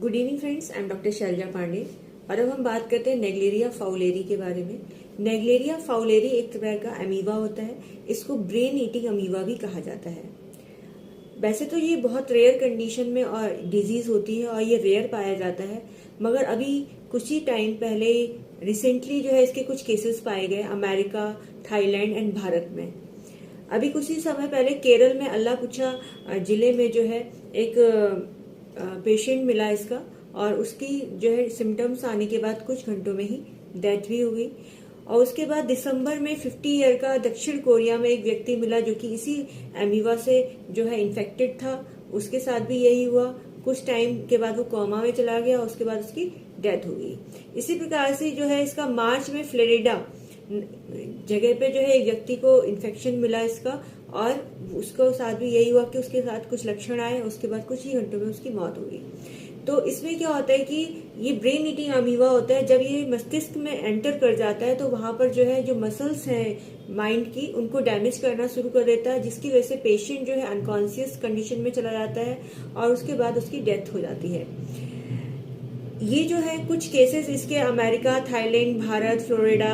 Good evening friends, I am doctor Shailaja Pandey और अब हम बात करते हैं नेग्लेरिया फाउलेरी के बारे में। नेग्लेरिया फाउलेरी एक तरह का अमीबा होता है। इसको ब्रेन ईटिंग अमीबा भी कहा जाता है। वैसे तो ये बहुत रेयर कंडीशन में और डिजीज होती है और ये रेयर पाया जाता है, मगर अभी कुछ ही टाइम पहले रिसेंटली जो है इसके कुछ केसेस पाए गए अमेरिका, थाईलैंड एंड भारत में। अभी कुछ ही समय पहले केरल में अल्लापुझा जिले में जो है एक पेशेंट मिला इसका, और उसकी जो है सिम्टम्स आने के बाद कुछ घंटों में ही डेथ भी हो गई। और उसके बाद दिसंबर में 50 ईयर का दक्षिण कोरिया में एक व्यक्ति मिला जो कि इसी अमीबा से जो है इन्फेक्टेड था। उसके साथ भी यही हुआ। कुछ टाइम के बाद वो कोमा में चला गया, उसके बाद उसकी डेथ हो गई। इसी प्रकार से जो है इसका मार्च में फ्लोरिडा जगह पे जो है एक व्यक्ति को इन्फेक्शन मिला इसका, और उसको साथ भी यही हुआ कि उसके साथ कुछ लक्षण आए, उसके बाद कुछ ही घंटों में उसकी मौत हो गई। तो इसमें क्या होता है कि ये ब्रेन ईटिंग अमीबा होता है। जब ये मस्तिष्क में एंटर कर जाता है तो वहां पर जो है जो मसल्स हैं माइंड की, उनको डैमेज करना शुरू कर देता है, जिसकी वजह से पेशेंट जो है अनकॉन्शियस कंडीशन में चला जाता है और उसके बाद उसकी डेथ हो जाती है। ये जो है कुछ केसेस इसके अमेरिका, थाईलैंड, भारत, फ्लोरिडा,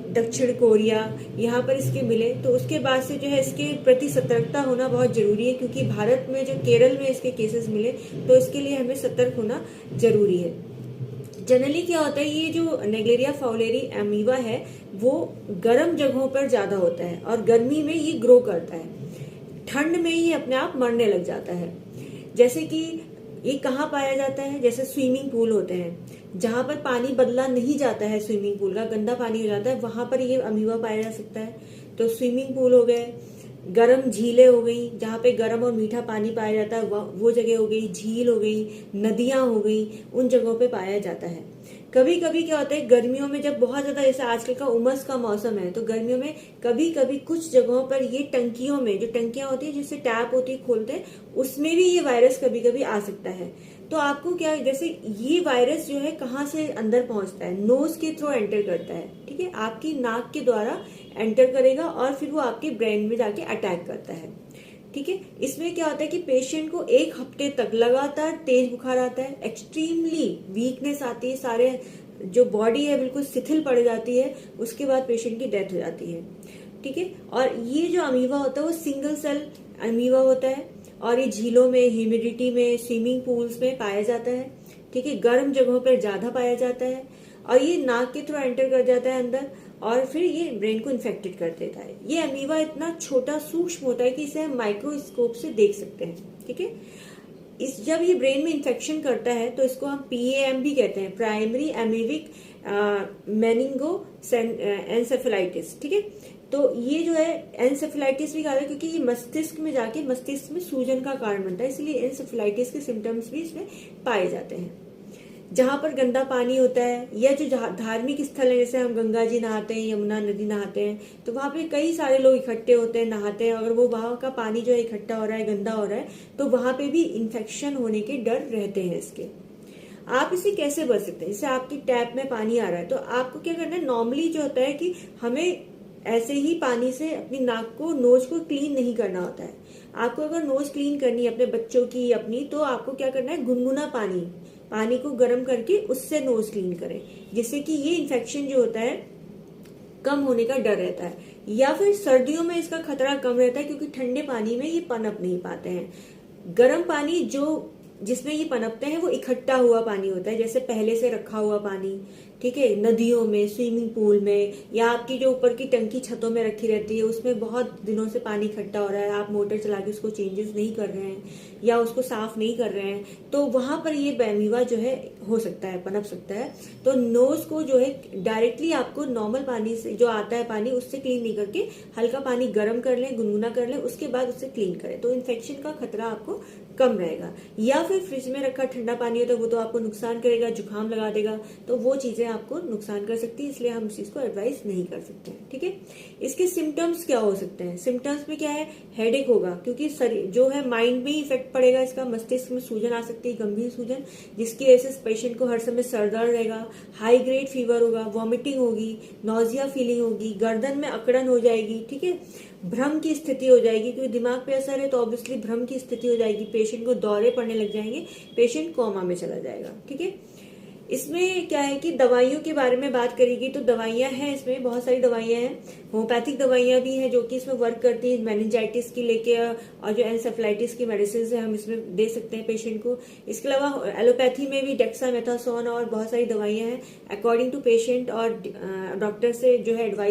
दक्षिण कोरिया, यहाँ पर इसके मिले। तो उसके बाद से जो है इसके प्रति सतर्कता होना बहुत जरूरी है, क्योंकि भारत में जो केरल में इसके केसेस मिले तो इसके लिए हमें सतर्क होना जरूरी है। जनरली क्या होता है, ये जो नेग्लेरिया फाउलेरी अमीबा है वो गर्म जगहों पर ज्यादा होता है और गर्मी में ये ग्रो करता है। ठंड में ये अपने आप मरने लग जाता है। जैसे कि ये कहाँ पाया जाता है, जैसे स्विमिंग पूल होते हैं जहां पर पानी बदला नहीं जाता है, स्विमिंग पूल का गंदा पानी हो जाता है, वहां पर ये अमीबा पाया जा सकता है। तो स्विमिंग पूल हो गए, गर्म झीलें हो गई जहां पे गर्म और मीठा पानी पाया जाता है, वो जगह हो गई, झील हो गई, नदियां हो गई, उन जगहों पे पाया जाता है। कभी कभी क्या होता है, गर्मियों में जब बहुत ज्यादा, जैसे आजकल का उमस का मौसम है, तो गर्मियों में कभी कभी कुछ जगहों पर ये टंकियों में, जो टंकियां होती है जिससे टैप होती है खोलते हैं, उसमें भी ये वायरस कभी कभी आ सकता है। तो आपको क्या, जैसे ये वायरस जो है कहाँ से अंदर पहुंचता है, नोज के थ्रू एंटर करता है। ठीक है, आपकी नाक के द्वारा एंटर करेगा और फिर वो आपके ब्रेन में जाके अटैक करता है। ठीक है, इसमें क्या होता है कि पेशेंट को 1 हफ्ते तक लगातार तेज बुखार आता है, एक्सट्रीमली वीकनेस आती है, सारे जो बॉडी है बिल्कुल शिथिल पड़ जाती है, उसके बाद पेशेंट की डेथ हो जाती है। ठीक है, और ये जो अमीबा होता है वो सिंगल सेल अमीबा होता है और ये झीलों में, ह्यूमिडिटी में, स्विमिंग पूल्स में पाया जाता है। ठीक है, गर्म जगहों पर ज्यादा पाया जाता है और ये नाक के थ्रू एंटर कर जाता है अंदर और फिर ये ब्रेन को इन्फेक्टेड कर देता है। ये अमीबा इतना छोटा सूक्ष्म होता है कि इसे हम माइक्रोस्कोप से देख सकते हैं। ठीक है, जब ये ब्रेन में इन्फेक्शन करता है तो इसको हम PAM भी कहते हैं, प्राइमरी एमीबिक मेनिंगो एन्सेफेलाइटिस। ठीक है, तो ये जो है एन्सेफेलाइटिस भी कहा है क्योंकि ये मस्तिष्क में जाके मस्तिष्क में सूजन का कारण बनता है, इसलिए एन्सेफेलाइटिस के सिम्टम्स भी इसमें पाए जाते हैं। जहां पर गंदा पानी होता है या जो धार्मिक स्थल है, जैसे हम गंगा जी नहाते हैं, यमुना नदी नहाते हैं, तो वहां पे कई सारे लोग इकट्ठे होते हैं, नहाते हैं। अगर वो वहां का पानी जो है इकट्ठा हो रहा है, गंदा हो रहा है, तो वहां पे भी इन्फेक्शन होने के डर रहते हैं इसके। आप इसे कैसे बच सकते हैं, जैसे आपकी टैप में पानी आ रहा है तो आपको क्या करना है, नॉर्मली जो होता है कि हमें ऐसे ही पानी से अपनी नाक को, नोज को क्लीन नहीं करना होता है। आपको अगर नोज क्लीन करनी है अपने बच्चों की अपनी, तो आपको क्या करना है, गुनगुना पानी को गर्म करके उससे नोज क्लीन करें, जिससे कि ये इन्फेक्शन जो होता है कम होने का डर रहता है। या फिर सर्दियों में इसका खतरा कम रहता है क्योंकि ठंडे पानी में ये पनप नहीं पाते हैं। गर्म पानी जिसमें ये पनपते हैं वो इकट्ठा हुआ पानी होता है, जैसे पहले से रखा हुआ पानी। ठीक है, नदियों में, स्विमिंग पूल में, या आपकी जो ऊपर की टंकी छतों में रखी रहती है, उसमें बहुत दिनों से पानी इकट्ठा हो रहा है, आप मोटर चला के उसको चेंजेस नहीं कर रहे हैं या उसको साफ नहीं कर रहे हैं, तो वहां पर ये अमीबा जो है हो सकता है, पनप सकता है। तो नोज को जो है डायरेक्टली आपको नॉर्मल पानी से जो आता है पानी, उससे क्लीन नहीं करके हल्का पानी गर्म कर लें, गुनगुना कर लें, उसके बाद उससे क्लीन करें, तो इन्फेक्शन का खतरा आपको कम रहेगा। या फिर फ्रिज में रखा ठंडा पानी हो तो वो तो आपको नुकसान करेगा, जुकाम लगा देगा, तो वो चीजें आपको नुकसान कर सकती है, इसलिए हम इस चीज को एडवाइस नहीं कर सकते हैं। ठीक है, इसके सिम्टम्स क्या हो सकते हैं? सिम्टम्स में क्या है, हेडेक होगा, क्योंकि शरीर जो है माइंड में ही इफेक्ट पड़ेगा इसका, मस्तिष्क में सूजन आ सकती है, गंभीर सूजन, जिसकी वजह से पेशेंट को हर समय सर दर्द रहेगा, हाई ग्रेड फीवर होगा, वॉमिटिंग होगी, नॉजिया फीलिंग होगी, गर्दन में अकड़न हो जाएगी। ठीक है, भ्रम की स्थिति हो जाएगी, क्योंकि दिमाग पे असर है तो ऑब्वियसली भ्रम की स्थिति हो जाएगी, पेशेंट को दौरे पड़ने लग जाएंगे, पेशेंट कोमा में चला जाएगा। ठीक है, इसमें क्या है कि दवाइयों के बारे में बात करेगी तो दवाइयां हैं, इसमें बहुत सारी दवाइयां हैं, होम्योपैथिक दवाइयां भी हैं जो कि इसमें वर्क करती है, मेनिंजाइटिस की लेके और जो एनसेफेलाइटिस की मेडिसिन है हम इसमें दे सकते हैं पेशेंट को। इसके अलावा एलोपैथी में भी डेक्सामेथासोन और बहुत सारी दवाइयां हैं, अकॉर्डिंग टू पेशेंट और डॉक्टर से जो है एडवाइस